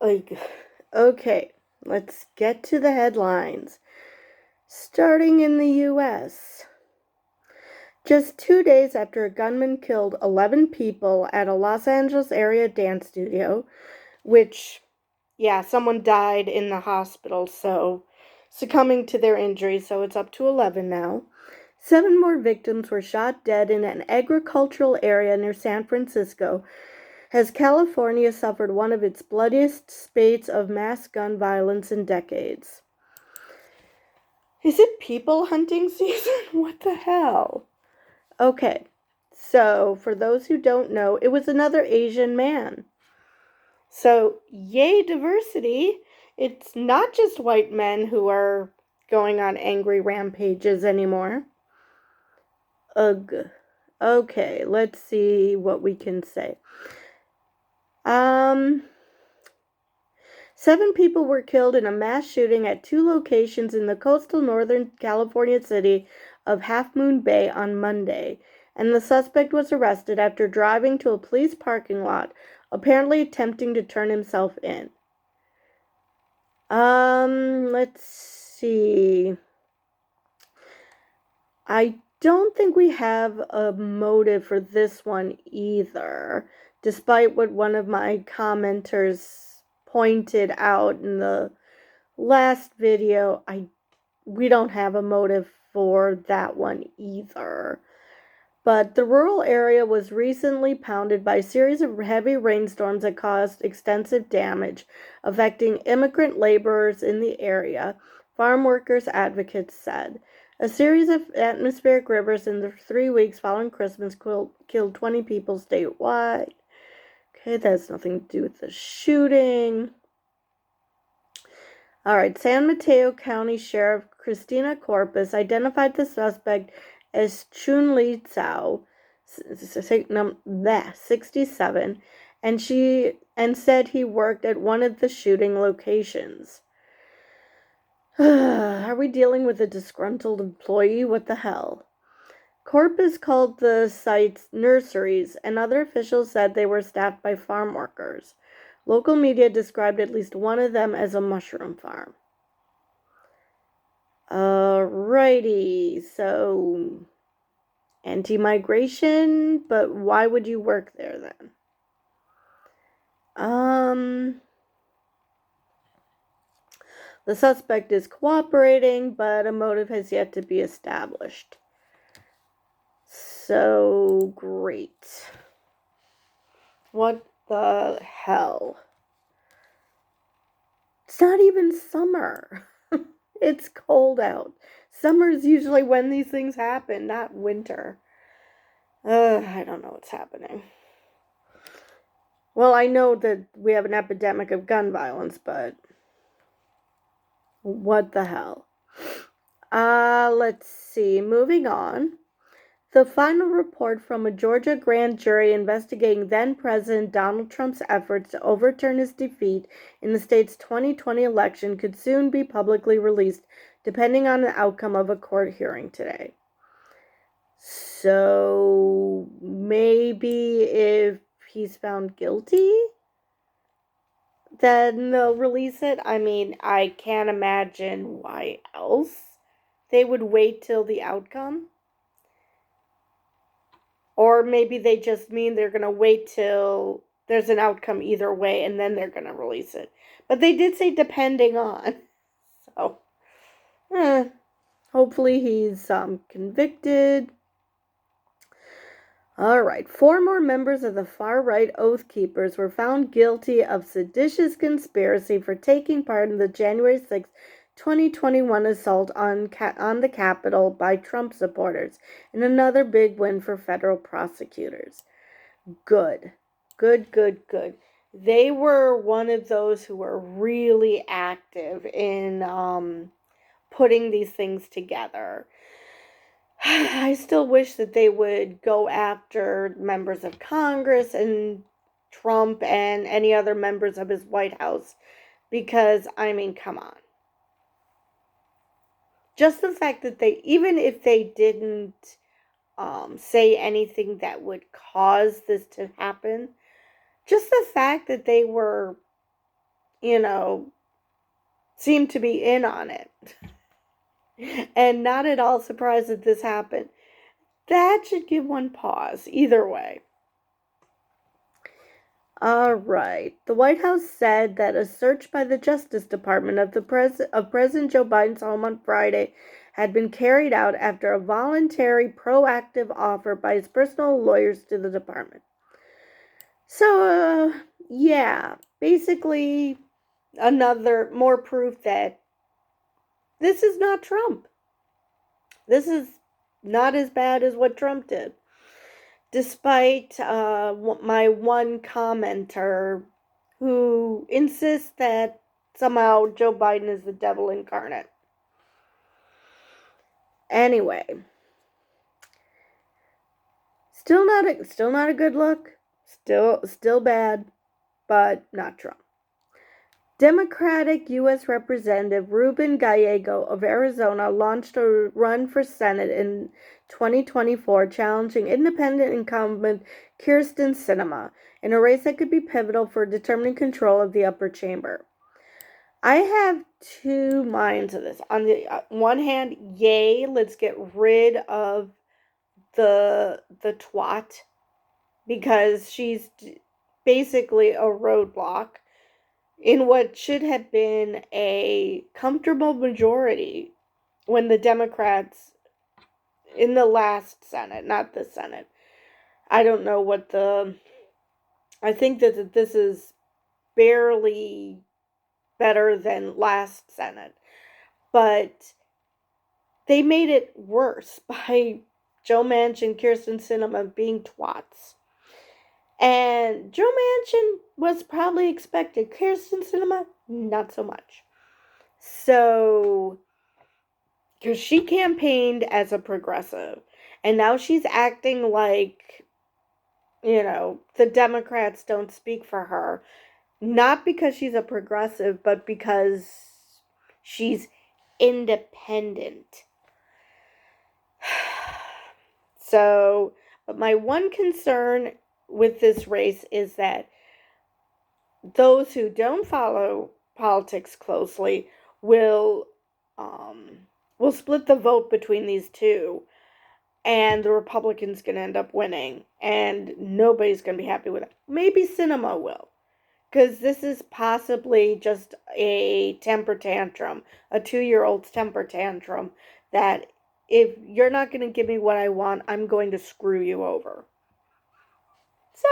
Like, okay, let's get to the headlines. Starting in the U.S. Just 2 days after a gunman killed 11 people at a Los Angeles area dance studio, which, yeah, someone died in the hospital, so succumbing to their injuries, so it's up to 11 now. 7 more victims were shot dead in an agricultural area near San Francisco, as California suffered one of its bloodiest spates of mass gun violence in decades. Is it people hunting season? What the hell? Okay, so for those who don't know, it was another Asian man. So, yay, diversity. It's not just white men who are going on angry rampages anymore. Ugh. Okay, let's see what we can say. 7 people were killed in a mass shooting at 2 locations in the coastal northern California city of Half Moon Bay on Monday, and the suspect was arrested after driving to a police parking lot, apparently attempting to turn himself in. Let's see. I don't think we have a motive for this one either, despite what one of my commenters pointed out in the last video. We don't have a motive for that one either. But the rural area was recently pounded by a series of heavy rainstorms that caused extensive damage, affecting immigrant laborers in the area, farm workers advocates said. A series of atmospheric rivers in the 3 weeks following Christmas killed 20 people statewide. Okay, that has nothing to do with the shooting. All right, San Mateo County Sheriff Christina Corpus identified the suspect as Chun Li Tsao, 67, and said he worked at one of the shooting locations. Are we dealing with a disgruntled employee? What the hell? Corpus called the sites nurseries, and other officials said they were staffed by farm workers. Local media described at least one of them as a mushroom farm. Alrighty, so anti-migration, but why would you work there then? The suspect is cooperating, but a motive has yet to be established. So, great. What the hell? It's not even summer. It's cold out. Summer is usually when these things happen, not winter. I don't know what's happening. Well, I know that we have an epidemic of gun violence, but what the hell? Let's see. Moving on. The final report from a Georgia grand jury investigating then-President Donald Trump's efforts to overturn his defeat in the state's 2020 election could soon be publicly released, depending on the outcome of a court hearing today. So, maybe if he's found guilty, then they'll release it. I mean, I can't imagine why else they would wait till the outcome. Or maybe they just mean they're going to wait till there's an outcome either way and then they're going to release it. But they did say depending on. So, hopefully he's convicted. Alright, 4 more members of the far-right Oath Keepers were found guilty of seditious conspiracy for taking part in the January 6, 2021 assault on the Capitol by Trump supporters, in another big win for federal prosecutors. Good. Good. They were one of those who were really active in putting these things together. I still wish that they would go after members of Congress and Trump and any other members of his White House, because, I mean, come on. Just the fact that even if they didn't say anything that would cause this to happen, just the fact that they were seem to be in on it. And not at all surprised that this happened. That should give one pause, either way. All right. The White House said that a search by the Justice Department of President Joe Biden's home on Friday had been carried out after a voluntary, proactive offer by his personal lawyers to the department. So, yeah, basically another more proof that this is not Trump. This is not as bad as what Trump did. Despite my one commenter who insists that somehow Joe Biden is the devil incarnate. Anyway, still not a good look. Still bad, but not Trump. Democratic U.S. Representative Ruben Gallego of Arizona launched a run for Senate in 2024, challenging independent incumbent Kyrsten Sinema in a race that could be pivotal for determining control of the upper chamber. I have two minds of this. On the one hand, yay, let's get rid of the twat, because she's basically a roadblock in what should have been a comfortable majority when the Democrats in the last Senate, not the Senate. I don't know what I think that this is barely better than last Senate, but they made it worse by Joe Manchin, Kyrsten Sinema being twats. And Joe Manchin was probably expected. Kyrsten Sinema, not so much. So, because she campaigned as a progressive, and now she's acting like, the Democrats don't speak for her. Not because she's a progressive, but because she's independent. So, but my one concern with this race is that those who don't follow politics closely will split the vote between these two, and the Republicans going to end up winning, and nobody's going to be happy with it. Maybe Sinema will, because this is possibly just a temper tantrum, a 2-year-old's temper tantrum, that if you're not going to give me what I want, I'm going to screw you over. So,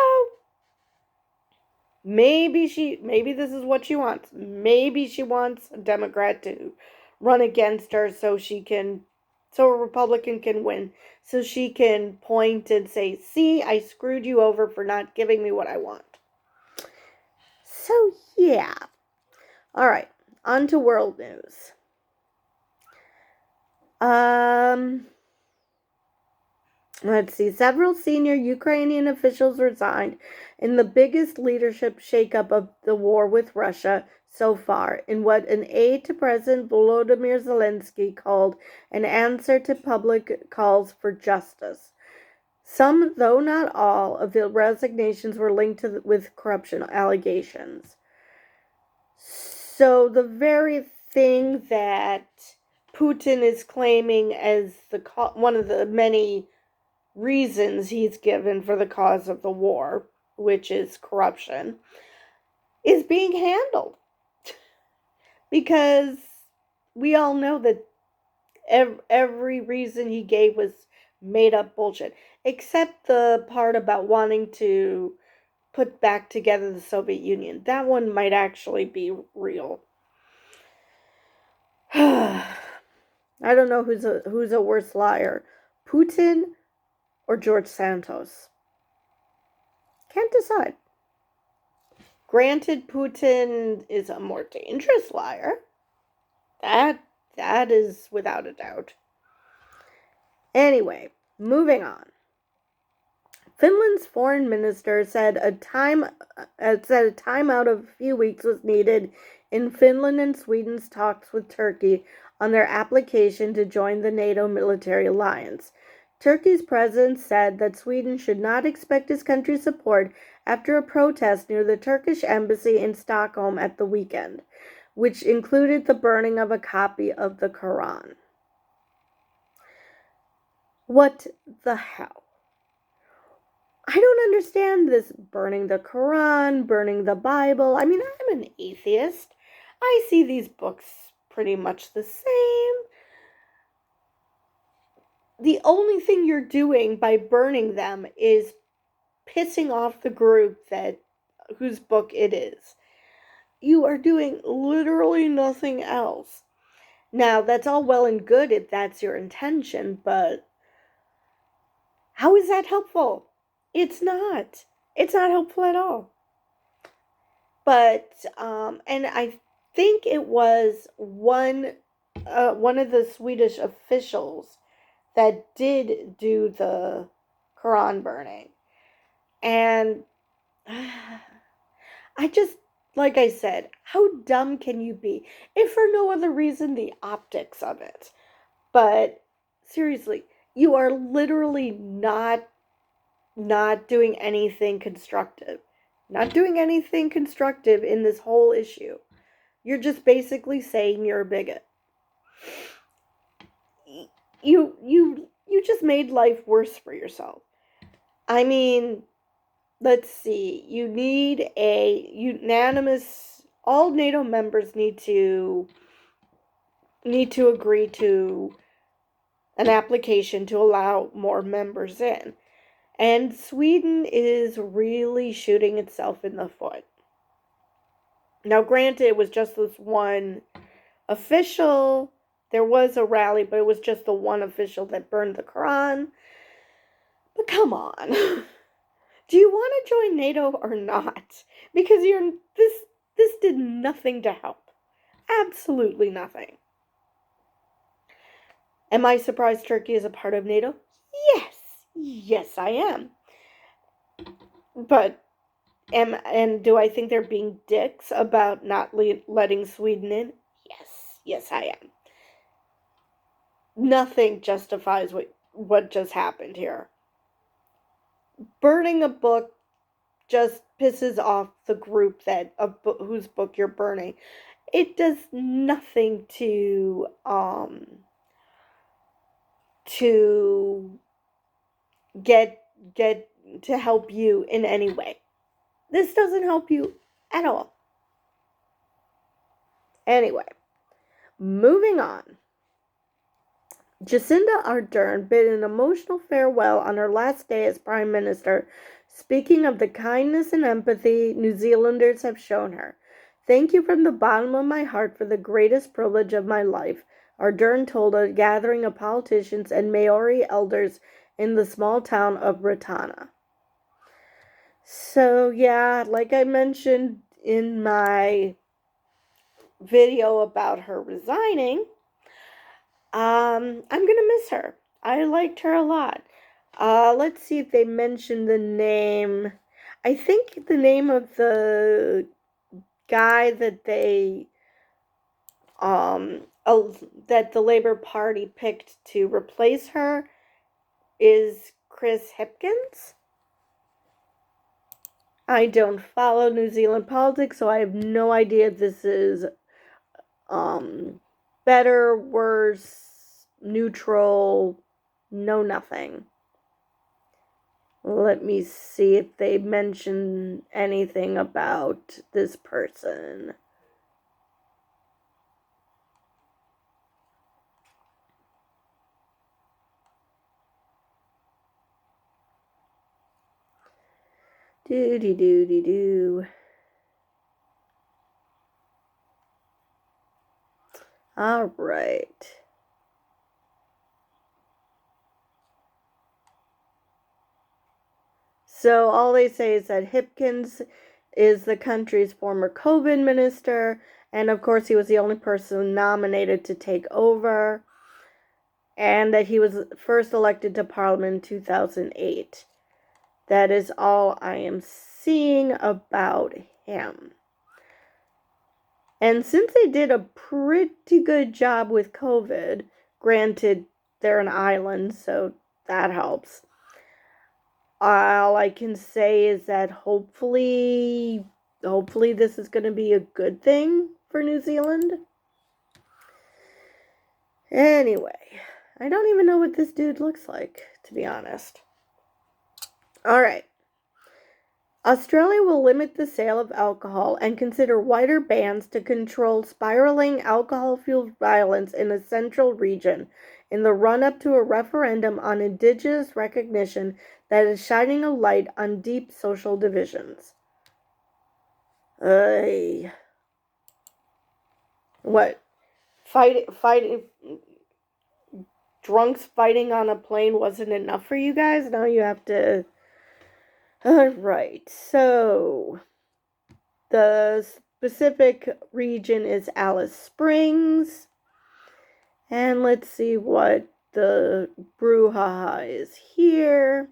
maybe this is what she wants. Maybe she wants a Democrat to run against her so a Republican can win. So she can point and say, see, I screwed you over for not giving me what I want. So, yeah. All right, on to world news. Let's see. Several senior Ukrainian officials resigned in the biggest leadership shakeup of the war with Russia so far, in what an aide to President Volodymyr Zelensky called an answer to public calls for justice. Some, though not all, of the resignations were linked with corruption allegations. So the very thing that Putin is claiming as one of the many reasons he's given for the cause of the war, which is corruption, is being handled. Because we all know that every reason he gave was made up bullshit, except the part about wanting to put back together the Soviet Union. That one might actually be real. I don't know who's a worse liar, Putin or George Santos. Can't decide. Granted, Putin is a more dangerous liar. That is without a doubt. Anyway, moving on. Finland's foreign minister said a timeout of a few weeks was needed in Finland and Sweden's talks with Turkey on their application to join the NATO military alliance. Turkey's president said that Sweden should not expect his country's support after a protest near the Turkish embassy in Stockholm at the weekend, which included the burning of a copy of the Quran. What the hell? I don't understand this burning the Quran, burning the Bible. I mean, I'm an atheist. I see these books pretty much the same. The only thing you're doing by burning them is pissing off the group whose book it is. You are doing literally nothing else. Now, that's all well and good if that's your intention, but how is that helpful? It's not. It's not helpful at all. But, and I think it was one of the Swedish officials that did do the Quran burning. And I just, like I said, how dumb can you be? If for no other reason, the optics of it. But seriously, you are literally not doing anything constructive. Not doing anything constructive in this whole issue. You're just basically saying you're a bigot. You just made life worse for yourself. I mean, let's see. You need a unanimous. All NATO members need to agree to an application to allow more members in. And Sweden is really shooting itself in the foot. Now, granted, it was just this one official. There was a rally, but it was just the one official that burned the Quran. But come on. Do you want to join NATO or not? Because this did nothing to help. Absolutely nothing. Am I surprised Turkey is a part of NATO? Yes. Yes, I am. But do I think they're being dicks about not letting Sweden in? Yes. Yes, I am. Nothing justifies what just happened here. Burning a book just pisses off the group whose book you're burning. It does nothing to get to help you in any way. This doesn't help you at all. Anyway, moving on. Jacinda Ardern bid an emotional farewell on her last day as Prime Minister, speaking of the kindness and empathy New Zealanders have shown her. Thank you from the bottom of my heart for the greatest privilege of my life, Ardern told a gathering of politicians and Maori elders in the small town of Ratana. So, yeah, like I mentioned in my video about her resigning, I'm gonna miss her. I liked her a lot. Let's see if they mention the name. I think the name of the guy that that the Labour Party picked to replace her is Chris Hipkins. I don't follow New Zealand politics, so I have no idea if this is better, worse, neutral, no nothing. Let me see if they mention anything about this person. Do. All right. So all they say is that Hipkins is the country's former COVID minister, and of course he was the only person nominated to take over, and that he was first elected to Parliament in 2008. That is all I am seeing about him. And since they did a pretty good job with COVID, granted they're an island, so that helps. all I can say is that hopefully this is going to be a good thing for New Zealand. Anyway, I don't even know what this dude looks like, to be honest. All right. Australia will limit the sale of alcohol and consider wider bans to control spiraling alcohol-fueled violence in a central region in the run-up to a referendum on Indigenous recognition that is shining a light on deep social divisions. What? Fighting, drunks fighting on a plane wasn't enough for you guys? Now you have to... Alright, so the specific region is Alice Springs. And let's see what the brouhaha is here.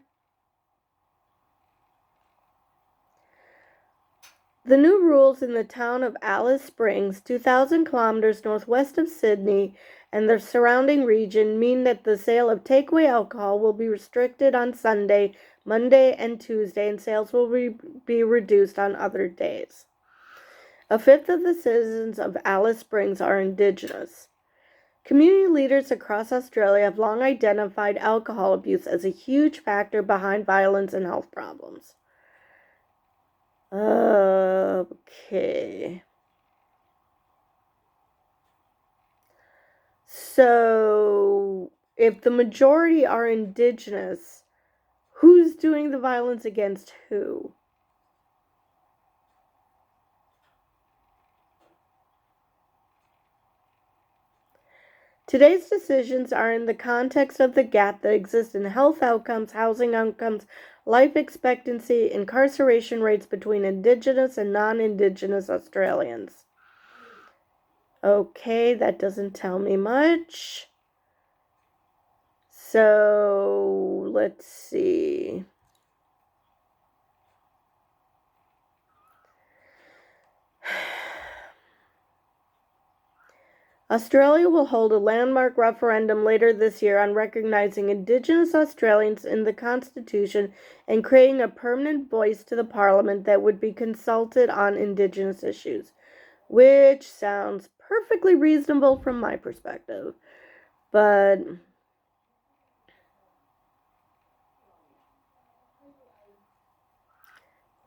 The new rules in the town of Alice Springs, 2,000 kilometers northwest of Sydney, and the surrounding region mean that the sale of takeaway alcohol will be restricted on Sunday, Monday, and Tuesday, and sales will be reduced on other days. A fifth of the citizens of Alice Springs are Indigenous. Community leaders across Australia have long identified alcohol abuse as a huge factor behind violence and health problems. Okay. So, if the majority are Indigenous, who's doing the violence against who? Today's decisions are in the context of the gap that exists in health outcomes, housing outcomes, life expectancy, incarceration rates between Indigenous and non-Indigenous Australians. Okay, that doesn't tell me much. So, let's see. Australia will hold a landmark referendum later this year on recognizing Indigenous Australians in the Constitution and creating a permanent voice to the Parliament that would be consulted on Indigenous issues, which sounds perfectly reasonable from my perspective. But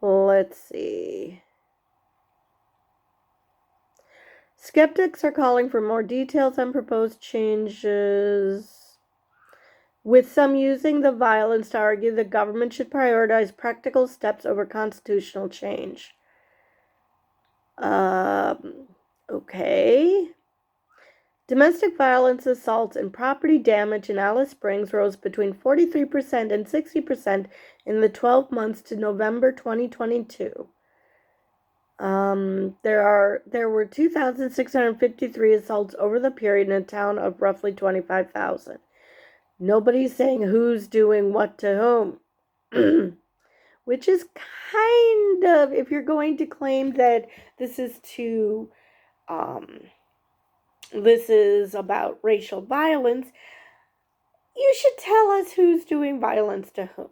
let's see. Skeptics are calling for more details on proposed changes, with some using the violence to argue the government should prioritize practical steps over constitutional change. Okay. Domestic violence, assaults, and property damage in Alice Springs rose between 43% and 60% in the 12 months to November 2022. There were 2,653 assaults over the period in a town of roughly 25,000. Nobody's saying who's doing what to whom. Which is kind of, if you're going to claim that this is about racial violence, you should tell us who's doing violence to whom.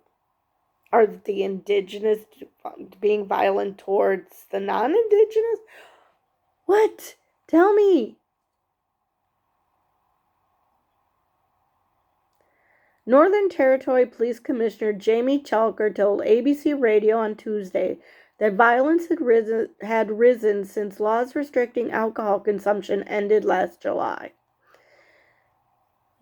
Are the Indigenous being violent towards the non-Indigenous? What? Tell me. Northern Territory Police Commissioner Jamie Chalker told ABC Radio on Tuesday that violence had risen since laws restricting alcohol consumption ended last July.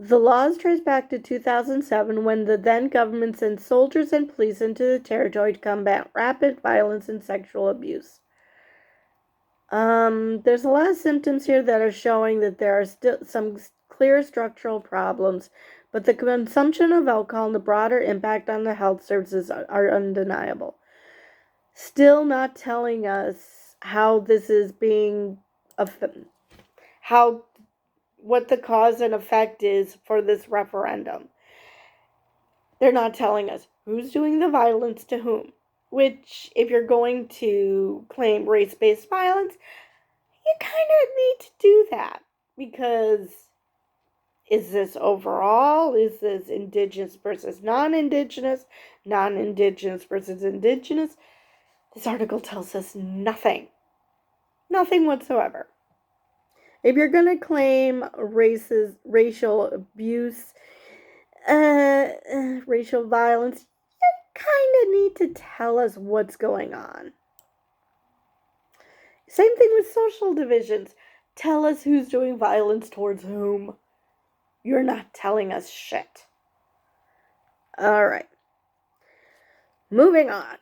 The laws trace back to 2007 when the then government sent soldiers and police into the territory to combat rapid violence and sexual abuse. There's a lot of symptoms here that are showing that there are still some clear structural problems, but the consumption of alcohol and the broader impact on the health services are undeniable. Still not telling us how this is being, what the cause and effect is for this referendum. They're not telling us who's doing the violence to whom, which, if you're going to claim race-based violence, you kind of need to do that, because Is this overall? Is this indigenous versus non-indigenous? Non-indigenous versus indigenous? This article tells us nothing. Nothing whatsoever. If you're going to claim racial abuse, racial violence, you kind of need to tell us what's going on. Same thing with social divisions. Tell us who's doing violence towards whom. You're not telling us shit. All right. Moving on.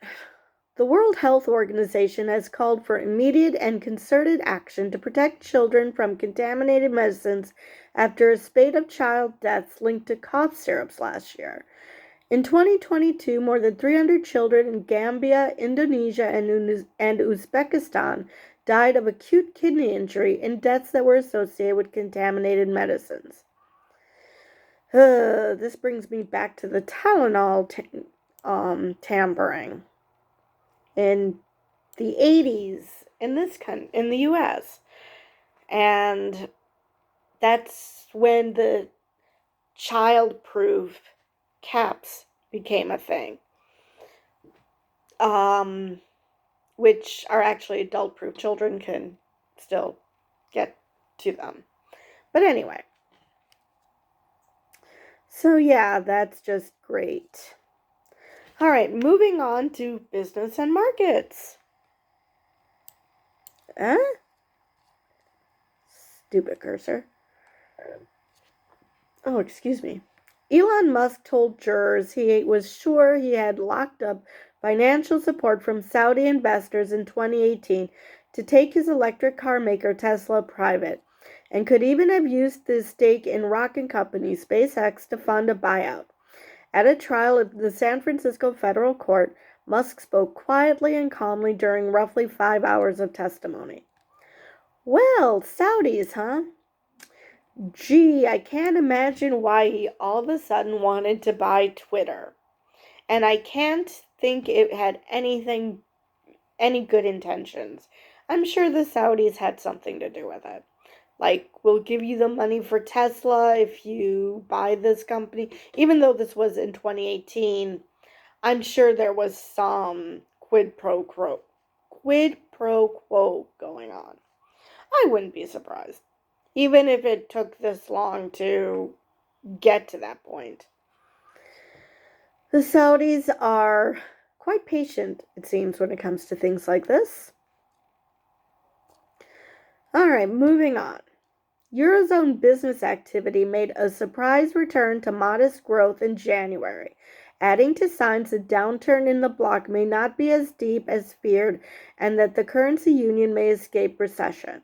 The World Health Organization has called for immediate and concerted action to protect children from contaminated medicines after a spate of child deaths linked to cough syrups last year. In 2022, more than 300 children in Gambia, Indonesia, and Uzbekistan died of acute kidney injury in deaths that were associated with contaminated medicines. This brings me back to the Tylenol tampering in the 80s in the US. And that's when the child-proof caps became a thing. Which are actually adult-proof. Children can still get to them. But anyway. So yeah, that's just great. All right, moving on to business and markets. Stupid cursor. Oh, excuse me. Elon Musk told jurors he was sure he had locked up financial support from Saudi investors in 2018 to take his electric car maker Tesla private, and could even have used his stake in rocket company SpaceX to fund a buyout. At a trial at the San Francisco federal court, Musk spoke quietly and calmly during roughly 5 hours of testimony. Well, Saudis, huh? Gee, I can't imagine why he all of a sudden wanted to buy Twitter. And I can't think it had any good intentions. I'm sure the Saudis had something to do with it. Like, we'll give you the money for Tesla if you buy this company. Even though this was in 2018, I'm sure there was some quid pro quo going on. I wouldn't be surprised. Even if it took this long to get to that point. The Saudis are quite patient, it seems, when it comes to things like this. All right, moving on. Eurozone business activity made a surprise return to modest growth in January, adding to signs the downturn in the bloc may not be as deep as feared and that the currency union may escape recession.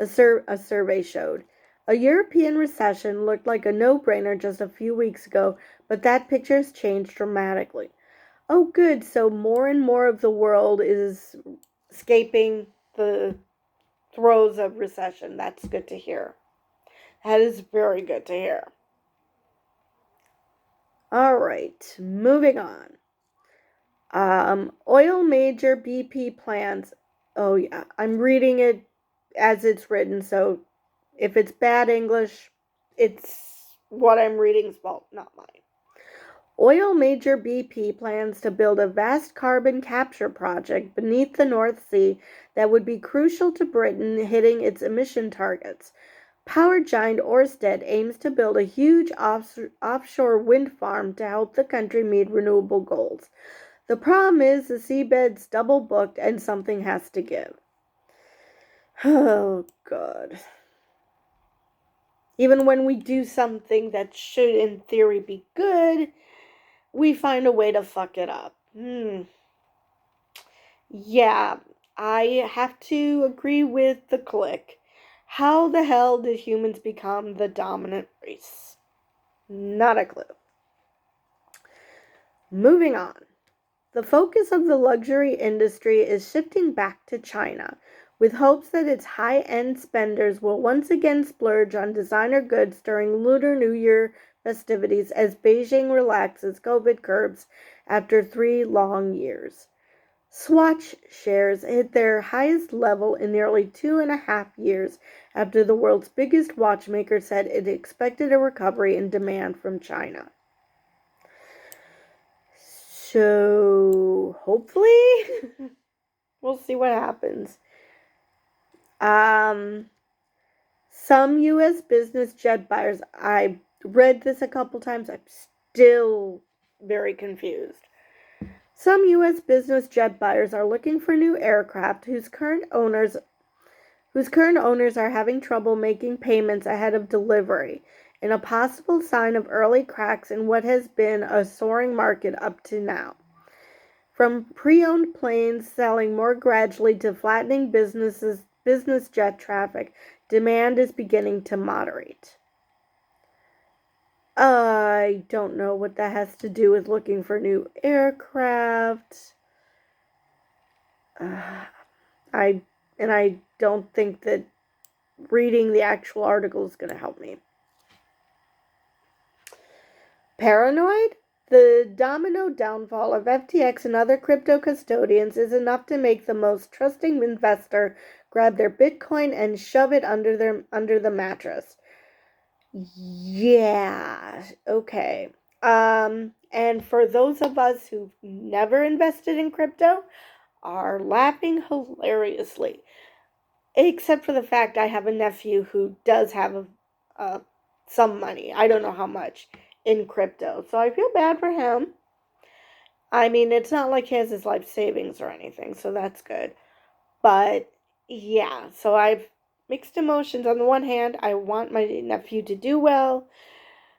A survey showed. A European recession looked like a no-brainer just a few weeks ago, but that picture has changed dramatically. Oh, good, so more and more of the world is escaping the throes of recession. That's good to hear. That is very good to hear. All right, moving on. Oil major BP plans. Oh, yeah, I'm reading it as it's written, so if it's bad English, it's what I'm reading's fault, not mine. Oil major BP plans to build a vast carbon capture project beneath the North Sea that would be crucial to Britain hitting its emission targets. Power giant Ørsted aims to build a huge offshore wind farm to help the country meet renewable goals. The problem is the seabed's double booked and something has to give. Oh, God. Even when we do something that should, in theory, be good, we find a way to fuck it up. Yeah, I have to agree with the click. How the hell did humans become the dominant race? Not a clue. Moving on. The focus of the luxury industry is shifting back to China, with hopes that its high-end spenders will once again splurge on designer goods during Lunar New Year festivities as Beijing relaxes COVID curbs after 3 long years. Swatch shares hit their highest level in nearly 2.5 years after the world's biggest watchmaker said it expected a recovery in demand from China. So, hopefully, we'll see what happens. Some U.S. business jet buyers, I read this a couple times, I'm still very confused. Some U.S. business jet buyers are looking for new aircraft whose current owners are having trouble making payments ahead of delivery, in a possible sign of early cracks in what has been a soaring market up to now. From pre-owned planes selling more gradually to flattening business jet traffic, demand is beginning to moderate. I don't know what that has to do with looking for new aircraft. I don't think that reading the actual article is going to help me. Paranoid? The domino downfall of FTX and other crypto custodians is enough to make the most trusting investor grab their Bitcoin and shove it under the mattress. Yeah, okay. And for those of us who've never invested in crypto, are laughing hilariously. Except for the fact I have a nephew who does have some money. I don't know how much in crypto. So I feel bad for him. I mean, it's not like he has his life savings or anything, so that's good. But yeah, so I've mixed emotions. On the one hand, I want my nephew to do well.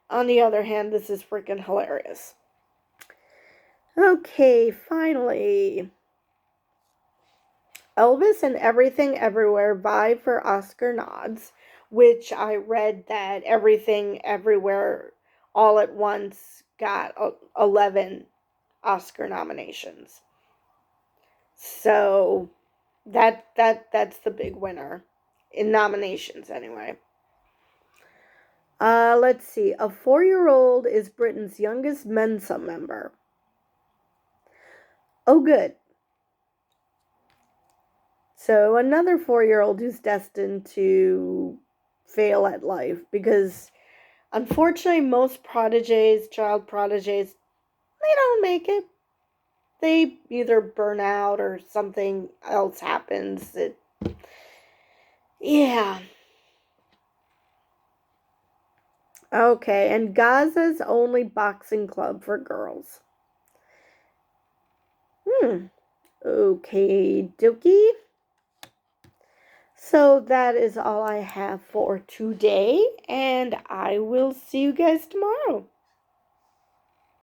On the other hand, this is freaking hilarious. Okay, finally. Elvis and Everything Everywhere vie for Oscar nods, which I read that Everything Everywhere All at Once got 11 Oscar nominations. So that's the big winner in nominations anyway. Let's see. A 4-year-old is Britain's youngest Mensa member. Oh, good. So another 4-year-old who's destined to fail at life, because unfortunately most child prodigies, they don't make it. They either burn out or something else happens. Yeah. Okay, and Gaza's only boxing club for girls. Okay, dokie. So that is all I have for today, and I will see you guys tomorrow.